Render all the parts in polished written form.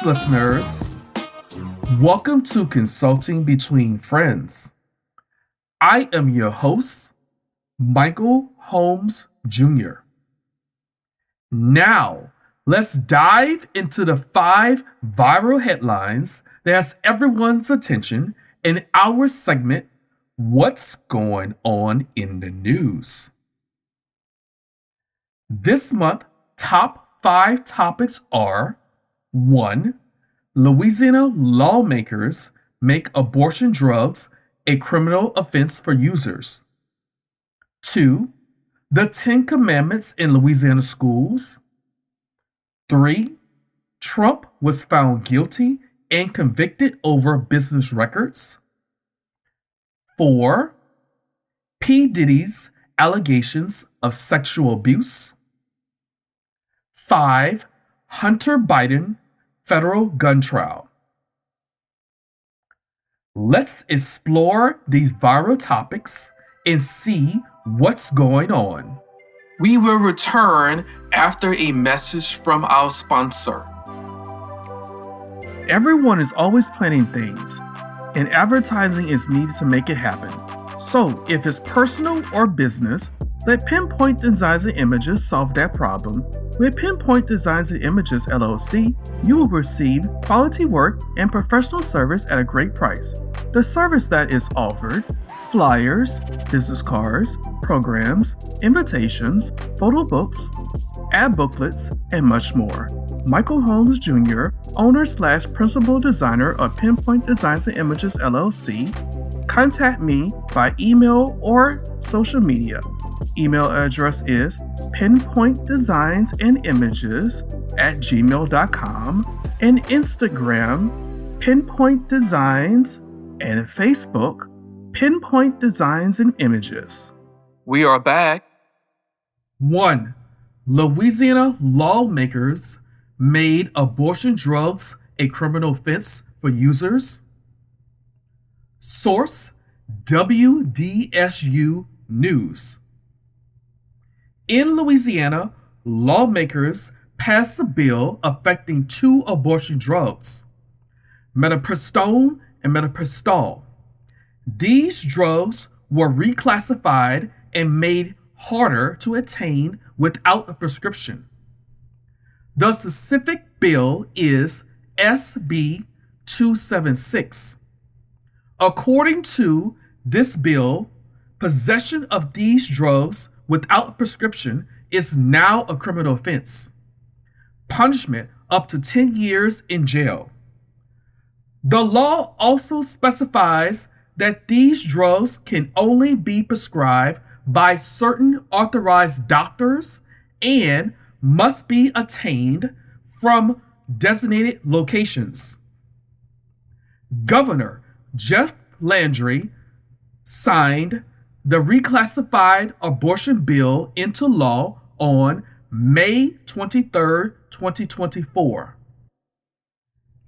Greetings, listeners. Welcome to Consulting Between Friends. I am your host, Michael Holmes Jr. Now, let's dive into the 5 viral headlines that has everyone's attention in our segment, What's Going On in the News? This month, top 5 topics are 1. Louisiana lawmakers make abortion drugs a criminal offense for users. 2. The 10 Commandments in Louisiana schools. 3. Trump was found guilty and convicted over business records. 4. P. Diddy's allegations of sexual abuse. 5. Hunter Biden federal gun trial. Let's explore these viral topics and see what's going on. We will return after a message from our sponsor. Everyone is always planning things, and advertising is needed to make it happen. So, if it's personal or business, let Pinpoint Designs and Images solve that problem. With Pinpoint Designs and Images LLC, you will receive quality work and professional service at a great price. The service that is offered: flyers, business cards, programs, invitations, photo books, ad booklets, and much more. Michael Holmes Jr., owner/principal designer of Pinpoint Designs and Images LLC. Contact me by email or social media. Email address is pinpointdesignsandImages@gmail.com, and Instagram Pinpoint Designs, and Facebook Pinpoint Designs and Images. We are back. 1. Louisiana lawmakers made abortion drugs a criminal offense for users. Source: WDSU News. In Louisiana, lawmakers passed a bill affecting 2 abortion drugs, mifepristone and misoprostol. These drugs were reclassified and made harder to attain without a prescription. The specific bill is SB 276. According to this bill, possession of these drugs without a prescription is now a criminal offense. Punishment up to 10 years in jail. The law also specifies that these drugs can only be prescribed by certain authorized doctors and must be attained from designated locations. Governor Jeff Landry signed the reclassified abortion bill into law on May 23, 2024.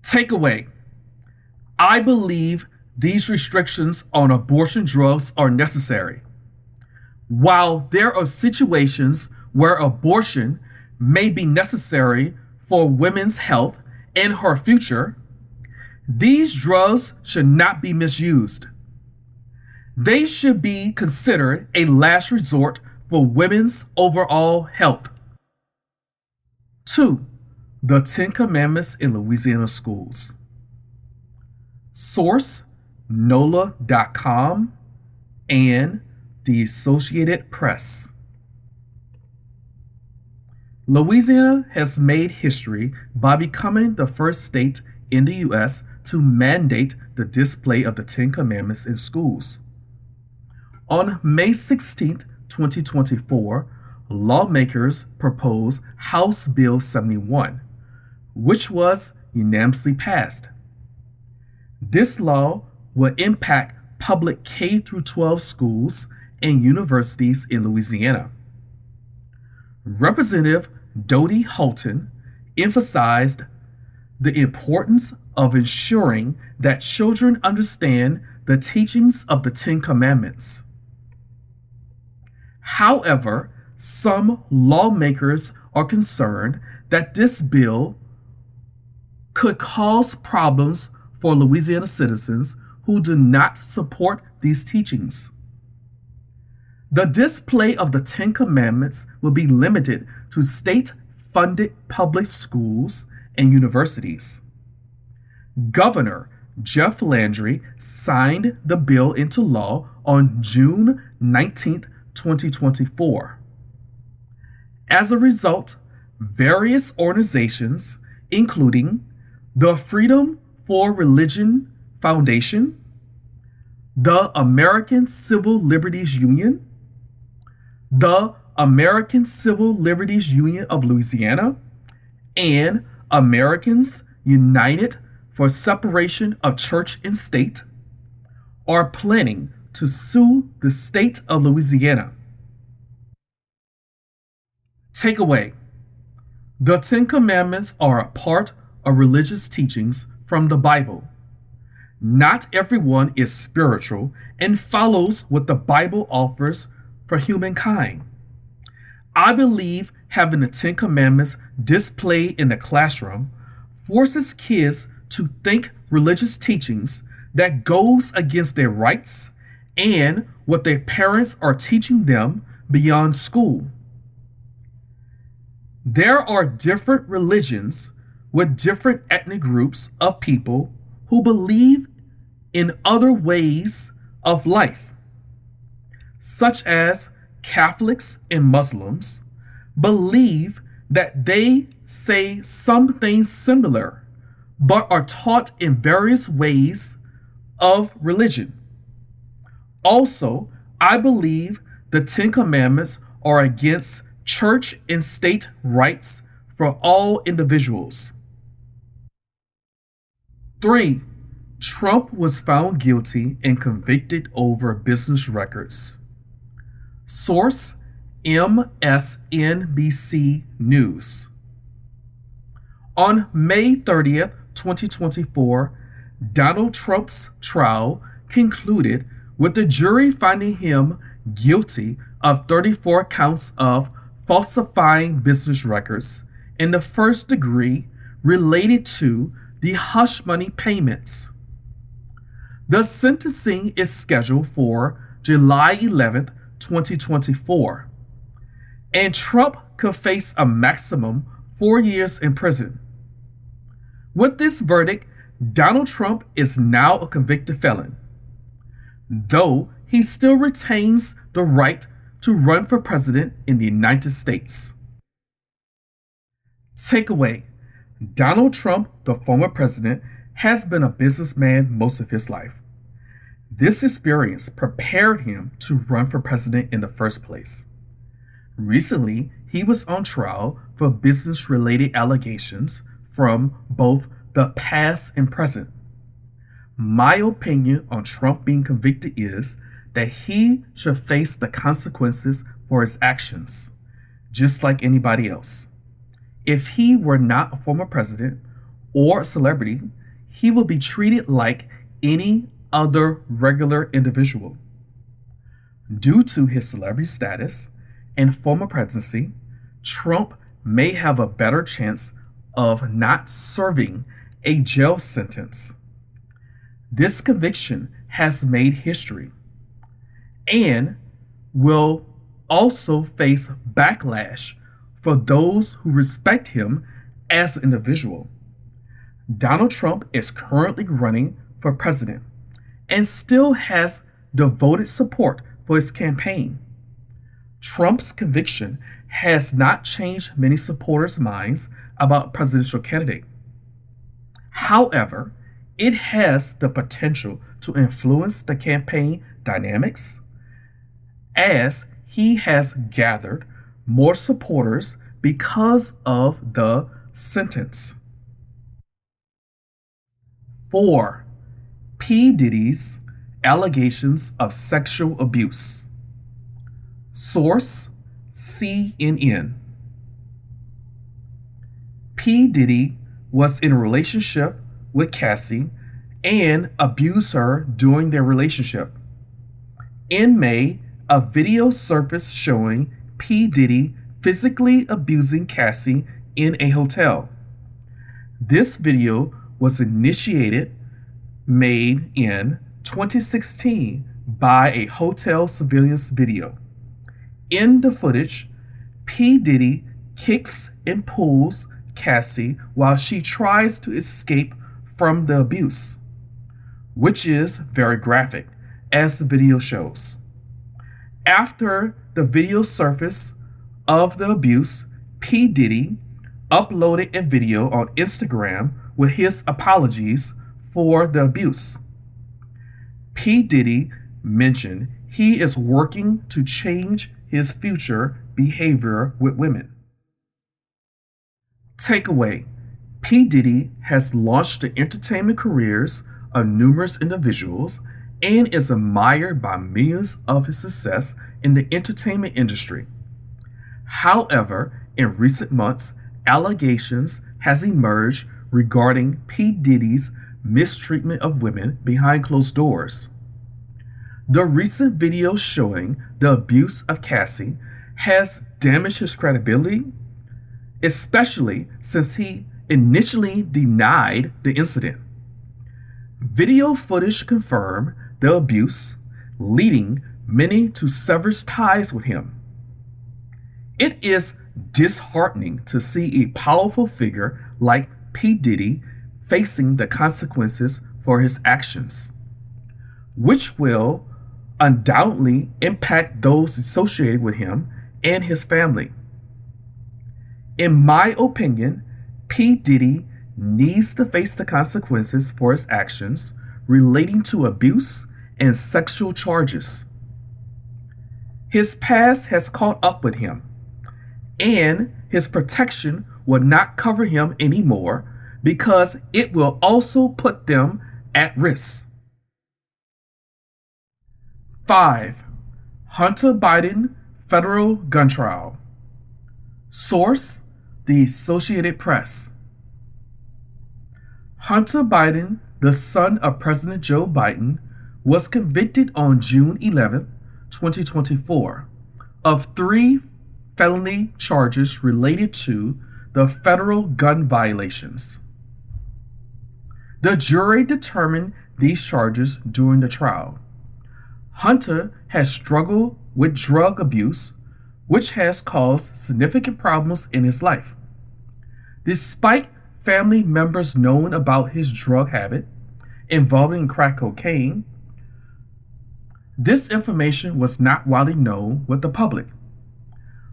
Takeaway: I believe these restrictions on abortion drugs are necessary. While there are situations where abortion may be necessary for women's health and her future, these drugs should not be misused. They should be considered a last resort for women's overall health. 2. The 10 Commandments in Louisiana schools. Source: NOLA.com and the Associated Press. Louisiana has made history by becoming the first state in the U.S. to mandate the display of the 10 Commandments in schools. On May 16, 2024, lawmakers proposed House Bill 71, which was unanimously passed. This law will impact public K-12 schools and universities in Louisiana. Representative Dodie Holton emphasized the importance of ensuring that children understand the teachings of the 10 Commandments. However, some lawmakers are concerned that this bill could cause problems for Louisiana citizens who do not support these teachings. The display of the Ten Commandments will be limited to state-funded public schools and universities. Governor Jeff Landry signed the bill into law on June 19, 2024. As a result, various organizations, including the Freedom for Religion Foundation, the American Civil Liberties Union, the American Civil Liberties Union of Louisiana, and Americans United for Separation of Church and State, are planning to sue the state of Louisiana. Takeaway: the Ten Commandments are a part of religious teachings from the Bible. Not everyone is spiritual and follows what the Bible offers for humankind. I believe having the Ten Commandments displayed in the classroom forces kids to think religious teachings that goes against their rights and what their parents are teaching them beyond school. There are different religions with different ethnic groups of people who believe in other ways of life, such as Catholics and Muslims believe that they say some things similar, but are taught in various ways of religion. Also, I believe the Ten Commandments are against church and state rights for all individuals. 3. Trump was found guilty and convicted over business records. Source: MSNBC News. On May 30th, 2024, Donald Trump's trial concluded with the jury finding him guilty of 34 counts of falsifying business records in the first degree related to the hush money payments. The sentencing is scheduled for July 11th, 2024, and Trump could face a maximum 4 years in prison. With this verdict, Donald Trump is now a convicted felon, though he still retains the right to run for president in the United States. Takeaway: Donald Trump, the former president, has been a businessman most of his life. This experience prepared him to run for president in the first place. Recently, he was on trial for business-related allegations from both the past and present. My opinion on Trump being convicted is that he should face the consequences for his actions, just like anybody else. If he were not a former president or a celebrity, he would be treated like any other regular individual. Due to his celebrity status and former presidency, Trump may have a better chance of not serving a jail sentence. This conviction has made history and will also face backlash for those who respect him as an individual. Donald Trump is currently running for president and still has devoted support for his campaign. Trump's conviction has not changed many supporters' minds about presidential candidate. However, it has the potential to influence the campaign dynamics as he has gathered more supporters because of the sentence. 4. P. Diddy's allegations of sexual abuse. Source: CNN. P. Diddy was in a relationship with Cassie and abused her during their relationship. In May, a video surfaced showing P. Diddy physically abusing Cassie in a hotel. This video was made in 2016 by a hotel surveillance video. In the footage, P. Diddy kicks and pulls Cassie while she tries to escape from the abuse, which is very graphic, as the video shows. After the video surfaced of the abuse, P. Diddy uploaded a video on Instagram with his apologies for the abuse. P. Diddy mentioned he is working to change his future behavior with women. Takeaway: P. Diddy has launched the entertainment careers of numerous individuals and is admired by millions of his success in the entertainment industry. However, in recent months, allegations has emerged regarding P. Diddy's mistreatment of women behind closed doors. The recent video showing the abuse of Cassie has damaged his credibility, especially since he initially denied the incident. Video footage confirmed the abuse, leading many to sever ties with him. It is disheartening to see a powerful figure like P. Diddy facing the consequences for his actions, which will undoubtedly impact those associated with him and his family. In my opinion, P. Diddy needs to face the consequences for his actions relating to abuse and sexual charges. His past has caught up with him, and his protection will not cover him anymore because it will also put them at risk. 5. Hunter Biden federal gun trial. Source: The Associated Press. Hunter Biden, the son of President Joe Biden, was convicted on June 11, 2024, of 3 felony charges related to the federal gun violations. The jury determined these charges during the trial. Hunter has struggled with drug abuse, which has caused significant problems in his life. Despite family members knowing about his drug habit involving crack cocaine, this information was not widely known with the public.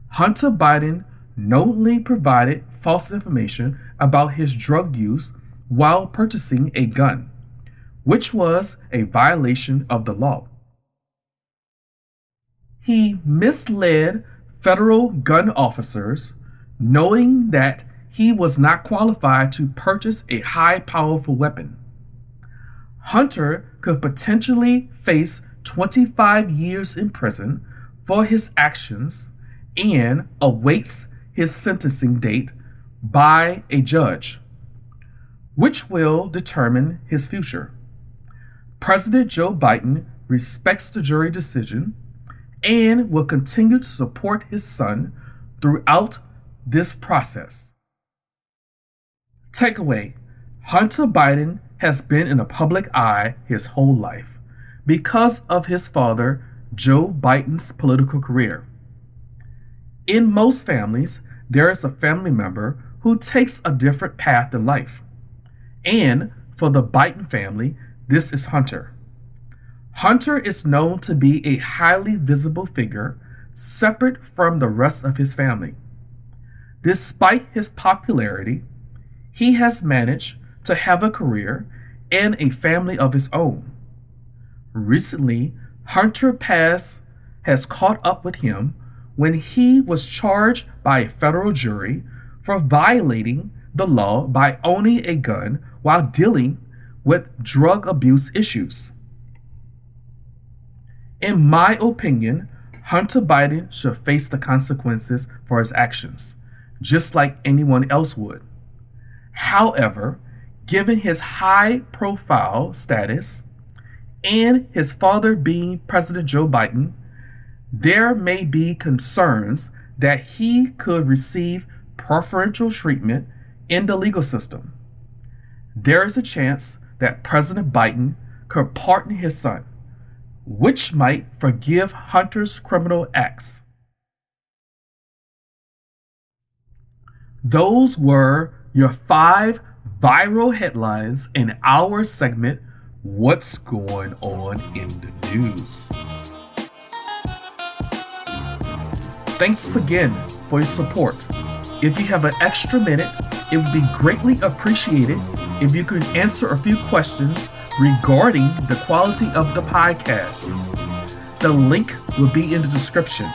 Hunter Biden knowingly provided false information about his drug use while purchasing a gun, which was a violation of the law. He misled federal gun officers, knowing that he was not qualified to purchase a high-powerful weapon. Hunter could potentially face 25 years in prison for his actions and awaits his sentencing date by a judge, which will determine his future. President Joe Biden respects the jury decision and will continue to support his son throughout this process. Takeaway: Hunter Biden has been in the public eye his whole life because of his father, Joe Biden's political career. In most families, there is a family member who takes a different path in life. And for the Biden family, this is Hunter. Hunter is known to be a highly visible figure, separate from the rest of his family. Despite his popularity, he has managed to have a career and a family of his own. Recently, Hunter's past has caught up with him when he was charged by a federal jury for violating the law by owning a gun while dealing with drug abuse issues. In my opinion, Hunter Biden should face the consequences for his actions, just like anyone else would. However, given his high-profile status and his father being President Joe Biden, there may be concerns that he could receive preferential treatment in the legal system. there is a chance that President Biden could pardon his son, which might forgive Hunter's criminal acts. Those were your 5 viral headlines in our segment, What's Going On in the News? Thanks again for your support. If you have an extra minute, it would be greatly appreciated if you could answer a few questions regarding the quality of the podcast. The link will be in the description.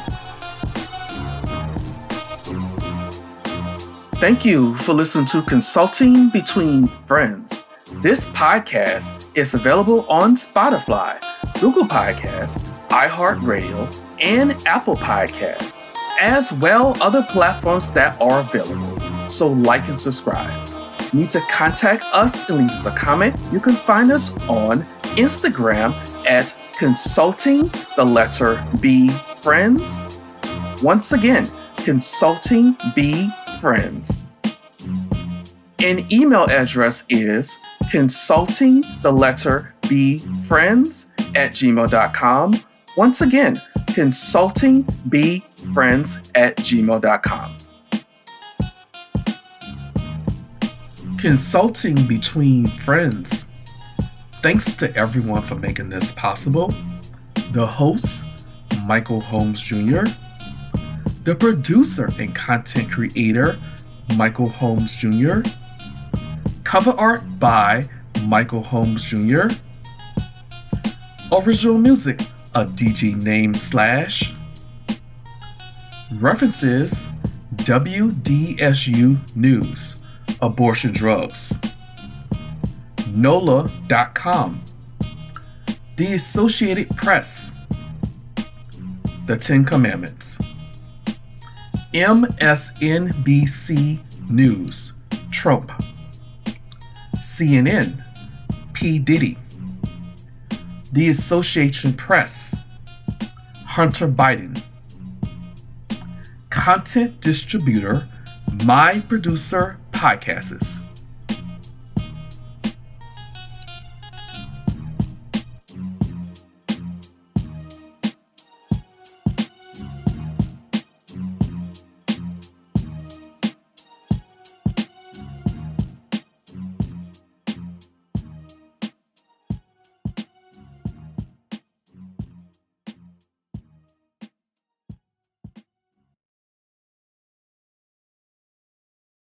Thank you for listening to Consulting Between Friends. This podcast is available on Spotify, Google Podcasts, iHeartRadio, and Apple Podcasts, as well other platforms that are available. So like and subscribe. Need to contact us and leave us a comment? You can find us on Instagram at Consulting B Friends. Once again, Consulting B Friends. An email address is consultingbfriends@gmail.com. Once again, consultingbfriends@gmail.com. Consulting Between Friends. Thanks to everyone for making this possible. The host, Michael Holmes Jr., the producer and content creator, Michael Holmes Jr., cover art by Michael Holmes Jr., original music, a DJ name / references, WDSU News, abortion drugs, NOLA.com, the Associated Press, the 10 Commandments, MSNBC News, Trump, CNN, P. Diddy, the Association Press, Hunter Biden, content distributor, My Producer Podcasts,